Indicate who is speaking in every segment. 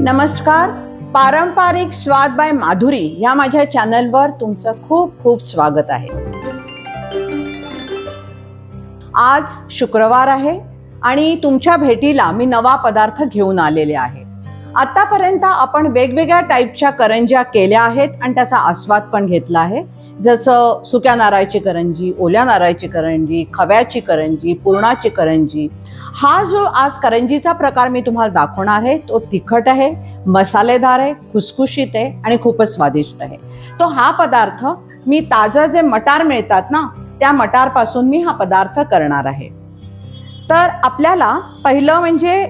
Speaker 1: नमस्कार. पारंपरिक स्वाद बाय माधुरी या माझ्या चॅनलवर तुमचं खूप खूप स्वागत आहे. आज शुक्रवार आहे आणि तुमच्या भेटीला मी नवा पदार्थ घेऊन आलेले आहे. आतापर्यंत आपण वेगवेगळ्या टाईपच्या करंज्या केल्या आहेत आणि त्याचा आस्वाद पण घेतला आहे. जसं सुक्या नारळाची करंजी, ओल्या नारळाची करंजी, खव्याची करंजी, पुरणाची करंजी. हा जो आज करंजीचा प्रकार मी तुम्हाला दाखवणार आहे तो तिखट आहे, मसालेदार आहे, खुसखुशीत आहे आणि खूपच स्वादिष्ट आहे. तो हा पदार्थ मी ताजा जे मटार मिळतात ना त्या मटारपासून मी हा पदार्थ करणार आहे. तर आपल्याला पहिलं म्हणजे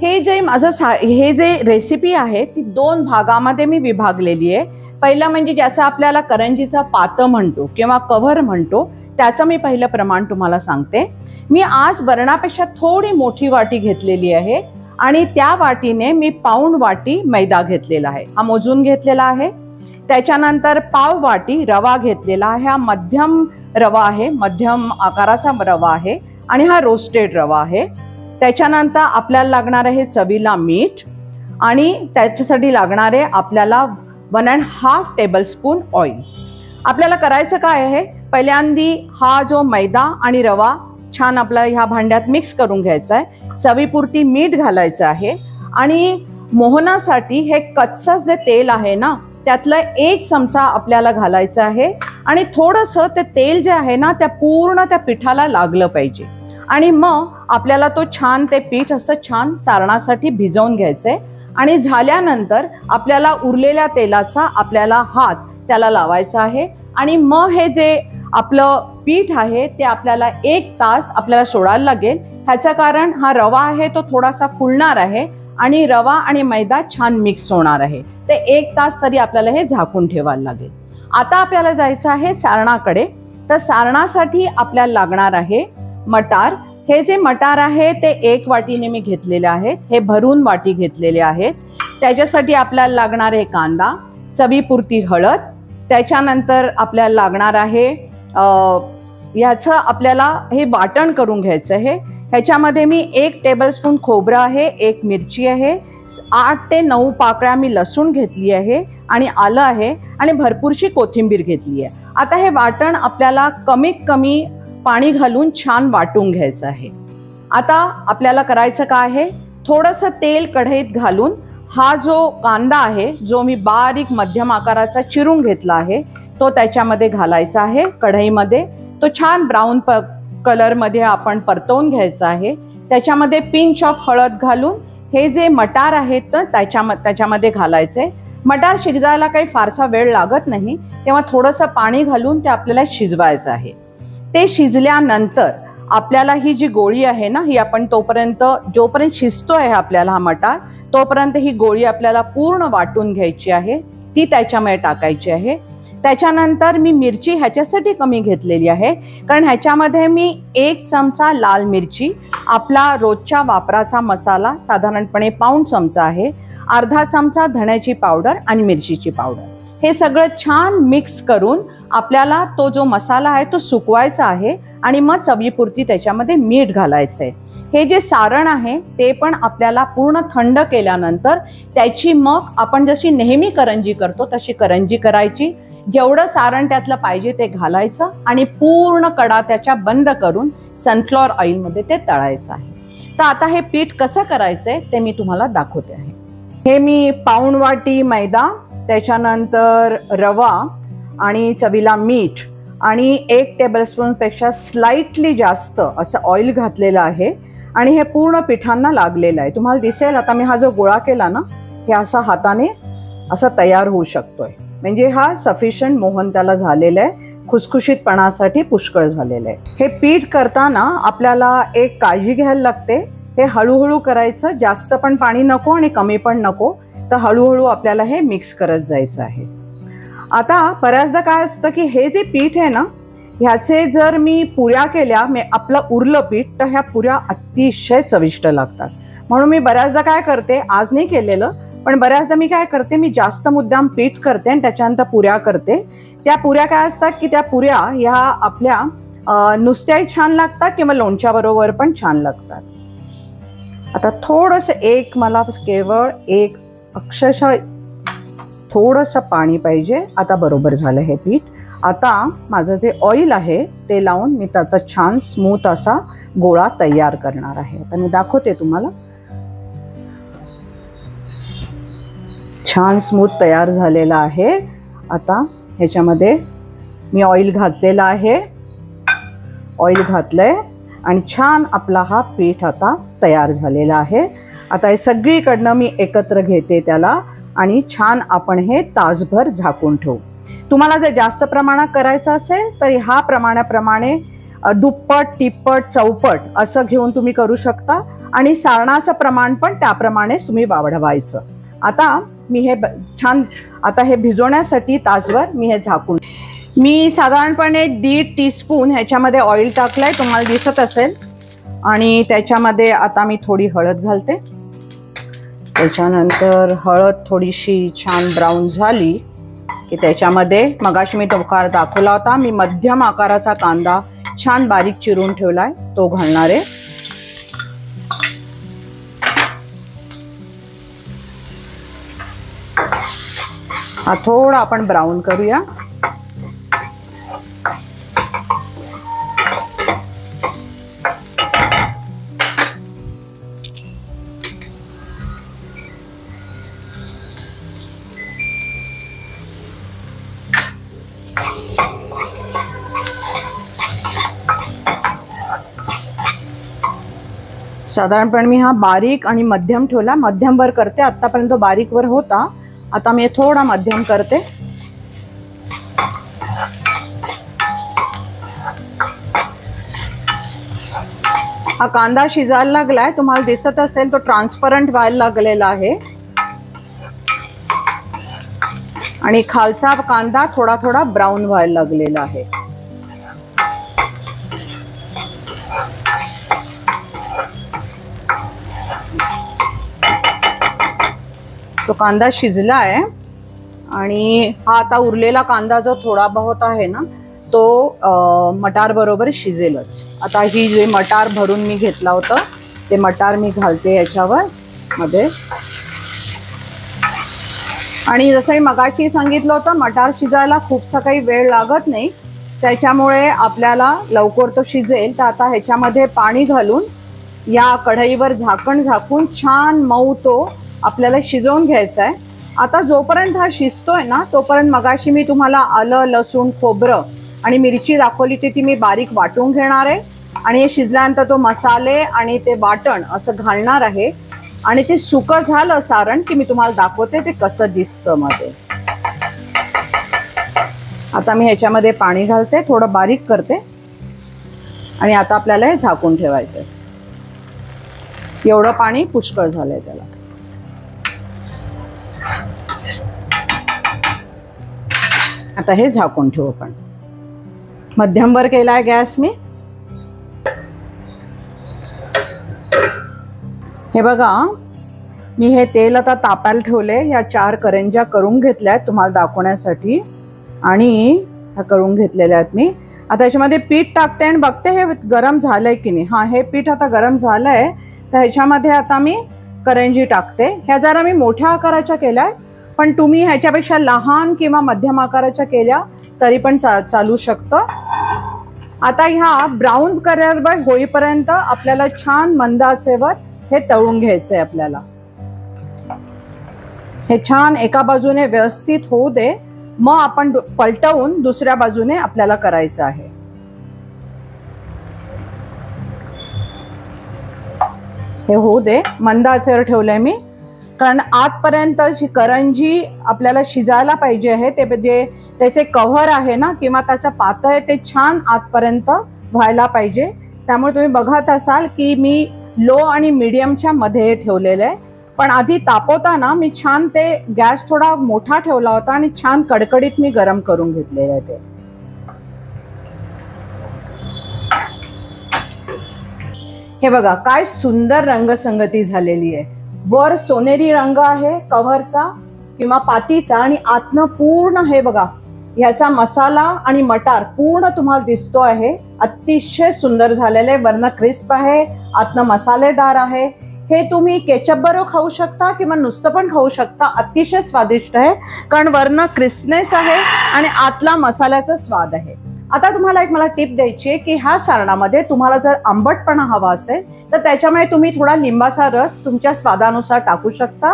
Speaker 1: हे जे रेसिपी आहे ती दोन भागामध्ये मी विभागलेली आहे. पहिलं म्हणजे ज्याचं आपल्याला करंजीचा पातं म्हणतो किंवा कव्हर म्हणतो त्याचं मी पहिलं प्रमाण तुम्हाला सांगते. मी आज वरणापेक्षा थोडी मोठी वाटी घेतलेली आहे आणि त्या वाटीने मी पाऊण वाटी मैदा घेतलेला आहे, हा मोजून घेतलेला आहे. त्याच्यानंतर पाव वाटी रवा घेतलेला आहे, हा मध्यम रवा आहे, मध्यम आकाराचा रवा आहे आणि हा रोस्टेड रवा आहे. त्याच्यानंतर आपल्याला लागणार आहे चवीला मीठ आणि त्याच्यासाठी लागणारे आपल्याला 1.5 टेबलस्पून ऑइल. आपल्याला करायचं काय आहे, पहिल्यांदी हा जो मैदा आणि रवा छान आपला ह्या भांड्यात मिक्स करून घ्यायचा आहे. चवीपुरती मीठ घालायचं आहे आणि मोहनासाठी हे कच्चं जे तेल आहे ना त्यातलं 1 चमचा आपल्याला घालायचं आहे आणि थोडंसं ते तेल जे आहे ना त्या पूर्ण त्या पिठाला लागलं पाहिजे. आणि मग आपल्याला तो छान ते पीठ असं छान सारणासाठी भिजवून घ्यायचंय आणि झाल्यानंतर आपल्याला उरलेल्या तेलाचा आपल्याला हात त्याला लावायचा आहे आणि मग हे जे आपलं पीठ आहे ते आपल्याला 1 तास आपल्याला सोडायला लागेल. ह्याचं कारण हा रवा आहे तो थोडासा फुलणार आहे आणि रवा आणि मैदा छान मिक्स होणार आहे. ते 1 तास तरी आपल्याला हे झाकून ठेवायला लागेल. आता आपल्याला जायचं आहे सारणाकडे. तर सारणासाठी आपल्याला लागणार आहे मटार. हे जे मटार आहे ते 1 वाटीने मी घेतलेले आहेत, हे भरून वाटी घेतलेले आहेत. त्याच्यासाठी आपल्याला लागणार आहे कांदा, चवीपुरती हळद. त्याच्यानंतर आपल्याला लागणार आहे ह्याचं आपल्याला हे वाटण करून घ्यायचं आहे. ह्याच्यामध्ये मी 1 टेबलस्पून खोबरं आहे, 1 मिरची आहे, 8 ते 9 पाकळ्या मी लसूण घेतली आहे आणि आलं आहे आणि भरपूरशी कोथिंबीर घेतली आहे. आता हे वाटण आपल्याला कमीत कमी पाणी घालून छान वाटून घ्यायचं आहे. आता आपल्याला करायचं काय आहे, थोडंसं तेल कढईत घालून हा जो कांदा आहे जो मी बारीक मध्यम आकाराचा चिरून घेतला आहे तो त्याच्यामध्ये घालायचा आहे कढईमध्ये. तो छान ब्राऊन कलरमध्ये आपण परतवून घ्यायचा आहे. त्याच्यामध्ये पिंच ऑफ हळद घालून हे जे मटार आहेत तर त्याच्यामध्ये घालायचे. मटार शिजायला काही फारसा वेळ लागत नाही तेव्हा थोडंसं पाणी घालून ते आपल्याला शिजवायचं आहे. ते शिजल्यानंतर आपल्याला ही जी गोळी आहे ना ही आपण जोपर्यंत शिजतोय आपल्याला हा मटार तोपर्यंत ही गोळी आपल्याला पूर्ण वाटून घ्यायची आहे, ती त्याच्यामध्ये टाकायची आहे. त्याच्यानंतर मी मिरची ह्याच्यासाठी कमी घेतलेली आहे कारण ह्याच्यामध्ये मी 1 चमचा लाल मिरची, आपला रोजच्या वापराचा मसाला साधारणपणे पाऊण चमचा आहे, अर्धा चमचा धण्याची पावडर आणि मिरचीची पावडर, हे सगळं छान मिक्स करून आपल्याला तो जो मसाला आहे तो सुकवायचा आहे आणि मग चवीपुरती त्याच्यामध्ये मीठ घालायचं आहे. हे जे सारण आहे ते पण आपल्याला पूर्ण थंड केल्यानंतर त्याची मग आपण जशी नेहमी करंजी करतो तशी करंजी करायची. जेवढं सारण त्यातलं पाहिजे ते घालायचं आणि पूर्ण कडा त्याच्या बंद करून सनफ्लॉवर ऑइलमध्ये ते तळायचं आहे. तर आता हे पीठ कसं करायचंय ते मी तुम्हाला दाखवते आहे. हे मी पाऊण वाटी मैदा, त्याच्यानंतर रवा आणि चवीला मीठ आणि 1 टेबलस्पूनपेक्षा स्लाइटली जास्त असं ऑइल घातलेलं आहे आणि हे पूर्ण पिठांना लागलेलं आहे. तुम्हाला दिसेल आता मी हा जो गोळा केला ना हे असा हाताने असा तयार होऊ शकतोय. म्हणजे हा सफिशियंट मोहन त्याला झालेला आहे, खुसखुशीतपणासाठी पुष्कळ झालेलं आहे. हे पीठ करताना आपल्याला एक काळजी घ्यायला लागते, हे हळूहळू करायचं, जास्त पण पाणी नको आणि कमी पण नको. तर हळूहळू आपल्याला हे मिक्स करत जायचं आहे. आता बऱ्याचदा काय असतं की हे जे पीठ आहे ना ह्याचे जर मी पुऱ्या केल्या, आपलं उरलं पीठ, तर ह्या पुऱ्या अतिशय चविष्ट लागतात. म्हणून मी बऱ्याचदा काय करते, आज नाही केलेलं पण बऱ्याचदा मी काय करते, मी जास्त मुद्दाम पीठ करते आणि त्याच्यानंतर पुऱ्या करते. त्या पुऱ्या काय असतात की त्या पुऱ्या ह्या आपल्या नुसत्याही छान लागतात किंवा लोणच्या बरोबर पण छान लागतात. आता थोडंसं मला केवळ 1 अक्षरशः थोडंसं पाणी पाहिजे. आता बरोबर झालं हे पीठ. आता माझं जे ऑइल आहे ते लावून मी त्याचा छान स्मूथ असा गोळा तयार करणार आहे. आता मी दाखवते तुम्हाला. छान स्मूथ तयार झालेला आहे. आता ह्याच्यामध्ये मी ऑइल घातलेलं आहे. ऑइल घातलंय आणि छान आपला हा पीठ आता तयार झालेला आहे. आता हे सगळीकडनं मी एकत्र घेते त्याला आणि छान आपण हे तासभर झाकून ठेवू. तुम्हाला जर जास्त प्रमाणात करायचं असेल तर ह्या प्रमाणाप्रमाणे दुप्पट, तिप्पट, चौपट असं घेऊन तुम्ही करू शकता आणि सारणाचं प्रमाण पण त्याप्रमाणेच तुम्ही वाढवायचं. आता मी हे छान आता हे भिजवण्यासाठी तासभर मी हे झाकून. मी साधारणपणे 1.5 टीस्पून ह्याच्यामध्ये ऑइल टाकलंय, तुम्हाला दिसत असेल. आणि त्याच्यामध्ये आता मी थोडी हळद घालते. त्याच्यानंतर हळद थोडीशी छान ब्राऊन झाली की त्याच्यामध्ये मगाशी मी तवकार दाखवला होता, मी मध्यम आकाराचा कांदा छान बारीक चिरून ठेवलाय तो घालणार आहे. हा थोडा आपण ब्राऊन करूया. साधारणपणे मी हा बारीक आणि मध्यम ठेवला. मध्यम वर करते, आतापर्यंत बारीक वर होता, आता मी थोडा मध्यम करते. हा कांदा शिजायला लागलाय, तुम्हाला दिसत असेल तो ट्रान्सपरंट व्हायला लागलेला आहे आणि खालचा कांदा थोडा थोडा ब्राऊन व्हायला लागलेला आहे. तो कांदा शिजला आहे आणि हा आता उरलेला कांदा जो थोडा बहुत आहे ना तो मटार बरोबर शिजेलच. आता ही जे मटार भरून मी घेतला होता ते मटार मी घालते याच्यावर मध्ये. आणि जसं मी मगाशी सांगितलं होतं, मटार शिजायला खूपसा काही वेळ लागत नाही, त्याच्यामुळे आपल्याला लवकर तो शिजेल. तर आता ह्याच्यामध्ये पाणी घालून या कढईवर झाकण झाकून छान मऊ तो आपल्याला शिजवून घ्यायचा आहे. आता जोपर्यंत हा शिजतोय ना तोपर्यंत मगाशी मी तुम्हाला आलं, लसूण, खोबरं आणि मिरची दाखवली ती मी बारीक वाटून घेणार आहे आणि हे शिजल्यानंतर तो मसाले आणि ते वाटण असं घालणार आहे आणि ते सुकं झालं सारण की मी तुम्हाला दाखवते ते कसं दिसतं मध्ये. आता मी ह्याच्यामध्ये पाणी घालते, थोडं बारीक करते आणि आता आपल्याला हे झाकून ठेवायचं. एवढं पाणी पुष्कळ झालंय त्याला. आता हे झाकून ठेवू आपण. मध्यम वर केलाय गॅस मी. हे बघा मी हे तेल आता तापायला ठेवले. या 4 करंज्या करून घेतल्या आहेत तुम्हाला दाखवण्यासाठी आणि ह्या करून घेतलेल्या आहेत मी. आता याच्यामध्ये पीठ टाकते आणि बघते हे गरम झालंय की नाही. हा हे पीठ आता गरम झालंय तर ह्याच्यामध्ये आता मी करंजी टाकते. ह्या जरा मी मोठ्या आकाराच्या केल्या, पण तुम्ही ह्याच्यापेक्षा लहान किंवा मध्यम आकाराच्या केल्या तरी पण चालू शकतं. आता ह्या ब्राऊन कलर होईपर्यंत आपल्याला छान मंद आचेवर हे तळून घ्यायचंय. आपल्याला हे छान एका बाजूने व्यवस्थित होऊ दे, मग आपण पलटवून दुसऱ्या बाजूने आपल्याला करायचं आहे. हे होऊ दे, मंद आचेवर ठेवलंय मी, कारण आतपर्यंत करंजी आपल्याला शिजायला पाहिजे आहे. ते जे त्याचे कव्हर आहे ना किंवा त्याचं पातळ आहे ते छान आतपर्यंत व्हायला पाहिजे. त्यामुळे तुम्ही बघत असाल की मी लो आणि मीडियमच्या मध्ये ठेवलेलं आहे. पण आधी तापवताना मी छान ते गॅस थोडा मोठा ठेवला होता आणि छान कडकडीत मी गरम करून घेतलेलं आहे ते. हे बघा काय सुंदर रंगसंगती झालेली आहे. वर सोनेरी रंग आहे कव्हरचा किंवा पातीचा आणि आतनं पूर्ण हे बघा ह्याचा मसाला आणि मटार पूर्ण तुम्हाला दिसतो आहे. अतिशय सुंदर झालेले, वरनं क्रिस्प आहे, आतनं मसालेदार आहे. हे तुम्ही केचप बरोबर खाऊ शकता किंवा नुसतं पण खाऊ शकता. अतिशय स्वादिष्ट आहे, कारण वरनं क्रिस्पनेस आहे आणि आतला मसाल्याचा स्वाद आहे. आता तुम्हाला एक मला टिप द्यायची आहे की ह्या सारणामध्ये तुम्हाला जर आंबटपणा हवा असेल तर त्याच्यामुळे तुम्ही थोडा लिंबाचा रस तुमच्या स्वादानुसार टाकू शकता.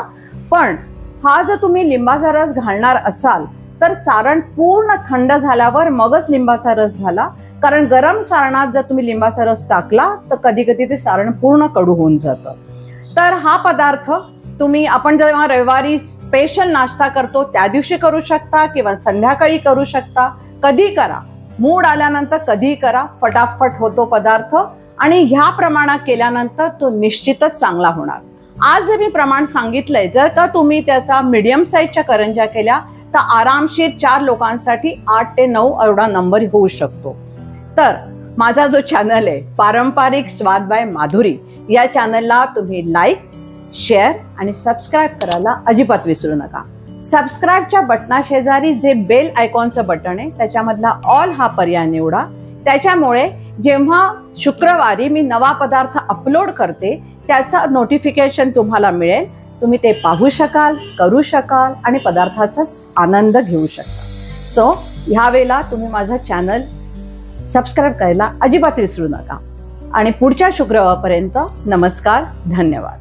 Speaker 1: पण हा जर तुम्ही लिंबाचा रस घालणार असाल तर सारण पूर्ण थंड झाल्यावर मगच लिंबाचा रस घाला, कारण गरम सारणात जर तुम्ही लिंबाचा रस टाकला तर कधी कधी ते सारण पूर्ण कडू होऊन जातं. तर हा पदार्थ तुम्ही आपण जेव्हा रविवारी स्पेशल नाश्ता करतो त्या दिवशी करू शकता किंवा संध्याकाळी करू शकता. कधी करा, मूड आल्यानंतर कधी करा, फटाफट होतो पदार्थ आणि ह्या प्रमाणात केल्यानंतर तो निश्चितच चांगला होणार. आज जे मी प्रमाण सांगितलंय, जर का तुम्ही त्याचा मीडियम साईजच्या करंज्या केल्या तर आरामशीर 4 लोकांसाठी 8 ते 9 एवढा नंबर होऊ शकतो. तर माझा जो चॅनल आहे पारंपरिक स्वाद बाय माधुरी, या चॅनलला तुम्ही लाईक, शेअर आणि सबस्क्राईब करायला अजिबात विसरू नका. सबस्क्राईबच्या बटना शेजारी जे बेल आयकॉनचं बटन आहे त्याच्यामधला ऑल हा पर्याय निवडा. त्याच्यामुळे जेव्हा शुक्रवारी मी नवा पदार्थ अपलोड करते त्याचा नोटिफिकेशन तुम्हाला मिळेल. तुम्ही ते पाहू शकाल, करू शकाल आणि पदार्थाचा आनंद घेऊ शकता. सो ह्यावेळेला तुम्ही माझं चॅनल सबस्क्राईब करायला अजिबात विसरू नका. आणि पुढच्या शुक्रवारपर्यंत नमस्कार, धन्यवाद.